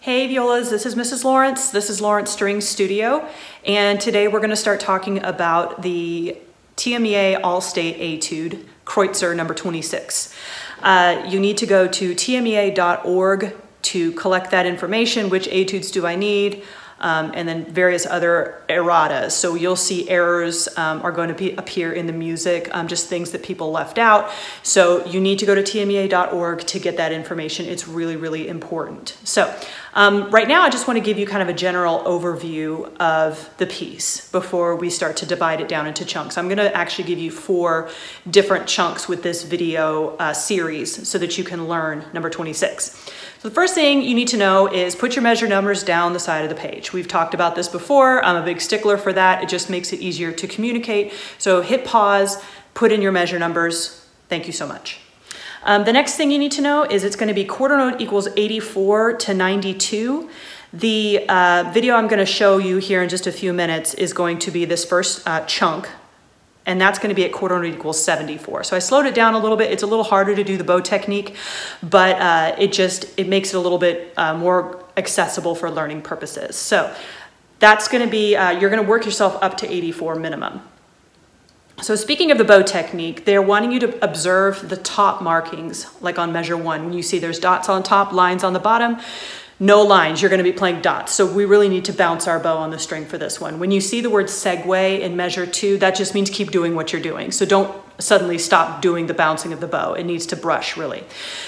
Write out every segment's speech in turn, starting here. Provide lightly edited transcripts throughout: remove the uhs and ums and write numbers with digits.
Hey violas, this is Mrs. Lawrence. This is Lawrence String Studio, and today we're going to start talking about the TMEA All-State Etude, Kreutzer number 26. You need to go to tmea.org to collect that information. Which etudes do I need? And then various other erratas. So you'll see errors are going to appear in the music, just things that people left out. So you need to go to tmea.org to get that information. It's really, really important. So right now I just want to give you kind of a general overview of the piece before we start to divide it down into chunks. I'm going to actually give you 4 different chunks with this video series so that you can learn number 26. So the first thing you need to know is put your measure numbers down the side of the page. We've talked about this before. I'm a big stickler for that. It just makes it easier to communicate. So hit pause, put in your measure numbers. Thank you so much. The next thing you need to know is it's going to be quarter note equals 84 to 92. The video I'm going to show you here in just a few minutes is going to be this first chunk. And that's going to be at quarter note equals 74. So I slowed it down a little bit. It's a little harder to do the bow technique, but it makes it a little bit more accessible for learning purposes. So that's going to be, you're going to work yourself up to 84 minimum. So speaking of the bow technique, they're wanting you to observe the top markings, like on measure 1. When you see there's dots on top, lines on the bottom, no lines, you're going to be playing dots. So we really need to bounce our bow on the string for this one. When you see the word segue in measure 2, that just means keep doing what you're doing. So don't suddenly stop doing the bouncing of the bow. It needs to brush really.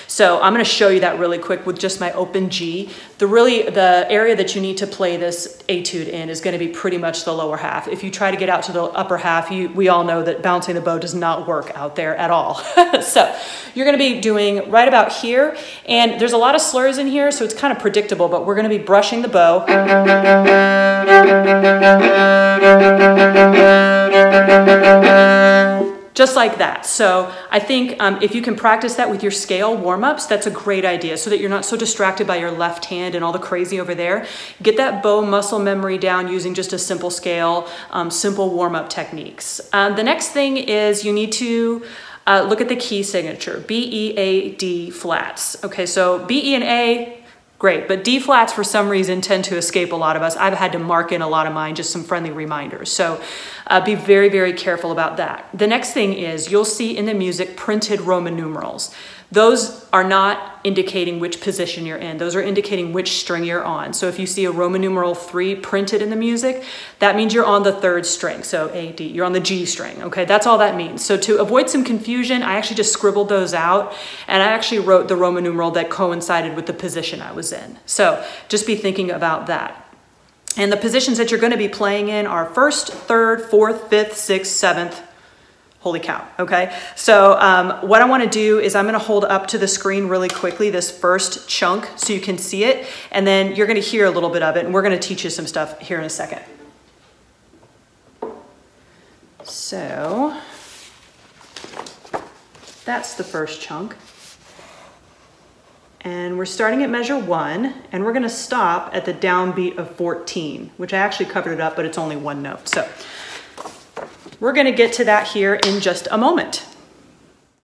So I'm going to show you that really quick with just my open G. The area that you need to play this etude in is going to be pretty much the lower half. If you try to get out to the upper half, we all know that bouncing the bow does not work out there at all. So you're going to be doing right about here, and there's a lot of slurs in here, so it's kind of predictable, but we're going to be brushing the bow. Just like that. So I think if you can practice that with your scale warm-ups, that's a great idea so that you're not so distracted by your left hand and all the crazy over there. Get that bow muscle memory down using just a simple scale, simple warm-up techniques. The next thing is you need to look at the key signature, B, E, A, D flats. Okay, so B, E, and A, great, but D flats for some reason tend to escape a lot of us. I've had to mark in a lot of mine, just some friendly reminders. So be very, very careful about that. The next thing is you'll see in the music printed Roman numerals. Those are not indicating which position you're in. Those are indicating which string you're on. So if you see a Roman numeral 3 printed in the music, that means you're on the 3rd string. So A, D, you're on the G string, okay? That's all that means. So to avoid some confusion, I actually just scribbled those out, and I actually wrote the Roman numeral that coincided with the position I was in. So just be thinking about that. And the positions that you're going to be playing in are 1st, 3rd, 4th, 5th, 6th, 7th. Holy cow, okay? So what I want to do is I'm going to hold up to the screen really quickly this first chunk so you can see it, and then you're going to hear a little bit of it, and we're going to teach you some stuff here in a second. So that's the first chunk. And we're starting at measure 1, and we're going to stop at the downbeat of 14, which I actually covered it up, but it's only 1 note. So we're going to get to that here in just a moment.